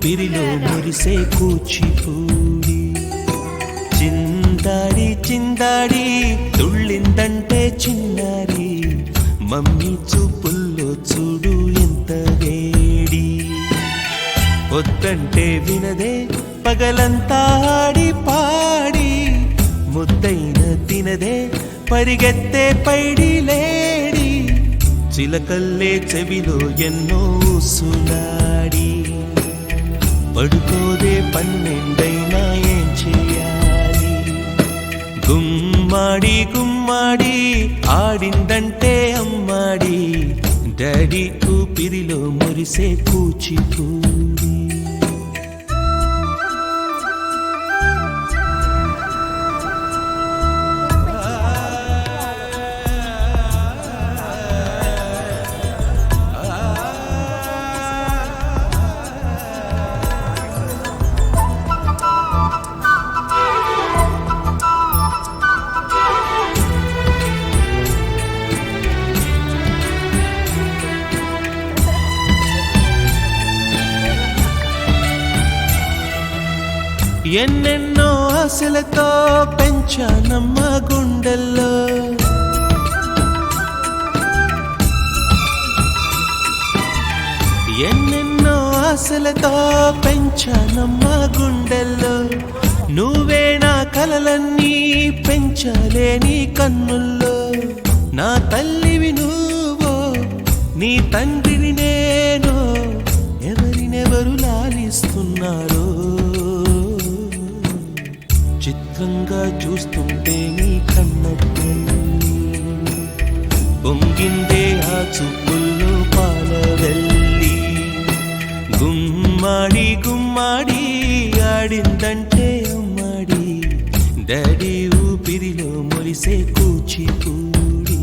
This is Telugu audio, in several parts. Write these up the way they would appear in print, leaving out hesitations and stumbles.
ఊపిరిలో మురిసే కూచిపూడి చిందాడి చిందాడి తుళ్ళిందంటే చిన్నారి మమ్మీ చూపుల్లో చూడు ఎంత వేడి వద్దంటే వినదే పగలంతా ఆడి పాడి ముద్దైన తినదే పరిగెత్తే పైడి లేడి చిలకల్లే చెవిలో ఎన్నో సులాడి పడుకోదే పన్నెండైనా ఏం చేయాలి గుమ్మాడి గుమ్మాడి ఆడిందంటే అమ్మాడి డాడీ ఊపిరిలో మురిసే కూచిపూడి ఎన్నెన్నో ఆశలతో పెంచానమ్మ గుండెల్లో ఎన్నెన్నో ఆశలతో పెంచానమ్మ గుండెల్లో నువ్వే నా కలలన్నీ పెంచాలే నీ కన్నుల్లో నా తల్లివి నువ్వో నీ తండ్రిని నేను ఎవరినెవరు లాలిస్తున్నారో చిత్రంగా చూస్తుంటే నీ కన్నట్టు పొంగిందే ఆ చూపుల్లో పాలవెల్లి గుమ్మాడి గుమ్మాడి ఆడిందంటే అమ్మాడి డాడీ ఊపిరిలో మురిసే కూచిపూడి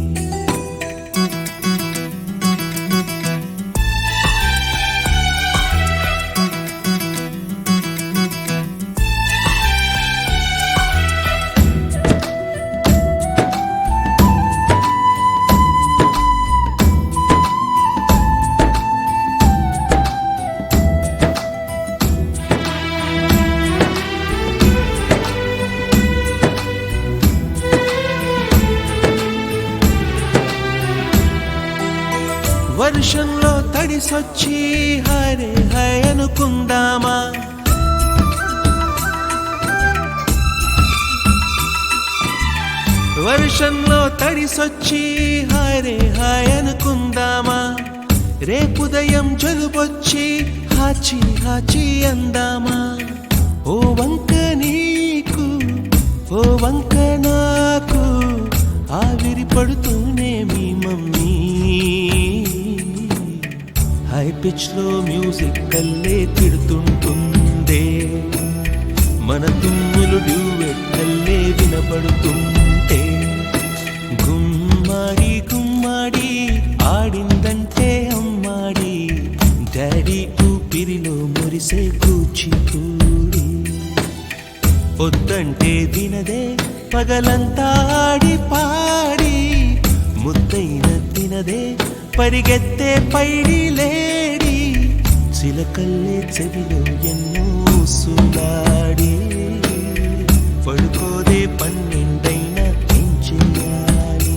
వర్షంలో తడిసొచ్చి హరే హై అనుకుందామా వర్షంలో తడిసొచ్చి హరే హై అనుకుందామా రేపుదయం జలుబొచ్చి హాచి హాచి అందామా ఓ వంక నీకు ఓ వంక నాకు ఆవిరి పడుతూనే మీ మమ్మీ హై పిచ్ లో మ్యూజిక్ కల్లే తిడుతుంటుందే మన తుమ్ములు డ్యూయెట్ కల్లే వినపడుతుంటే గుమ్మాడి గుమ్మాడి ఆడిందంటే అమ్మాడి డాడీ ఊపిరిలో మురిసే కూచిపూడి వద్దంటే వినదే పగలంతా ఆడి పాడి ముద్దైన తినదే పరిగెత్తే పైడి లేడి చిలకల్లే చెవిలో ఎన్నో సులాడి పడుకోదే పన్నెండైనా ఏం చేయాలి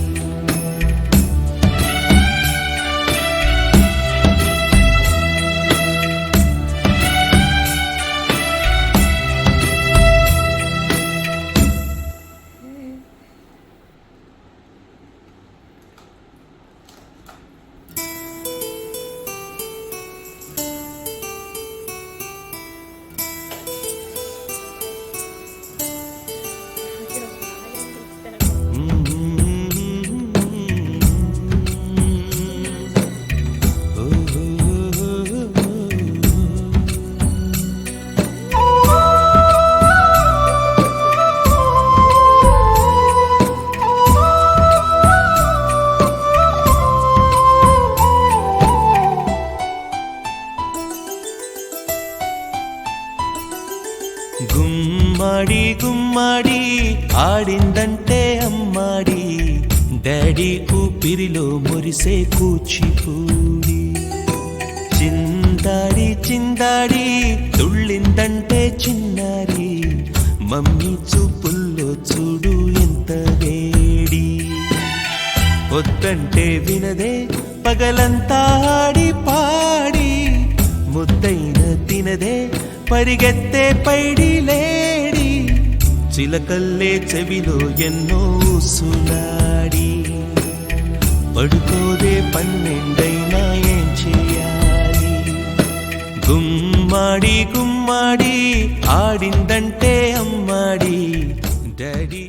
గుమ్మాడి గుమ్మాడి ఆడిందంటే అమ్మాడి డాడీ ఊపిరిలో మురిసే కూచిపూడి చిందాడి చిందాడి వినదే చిన్నారి, మమ్మీ చూపుల్లో చూడు ఎంత వేడి. వద్దంటే వినదే పగలంతా ఆడి పాడి, ముద్దైన తినదే పరిగెత్తే పైడి లేడి. చిలకల్లే చెవిలో ఎన్నో సులాడి, పడుకోదే పన్నెండైనా ఏం చేయాలి. గుమ్మాడి గుమ్మాడి ఆడిందంటే అమ్మాడి, డాడీ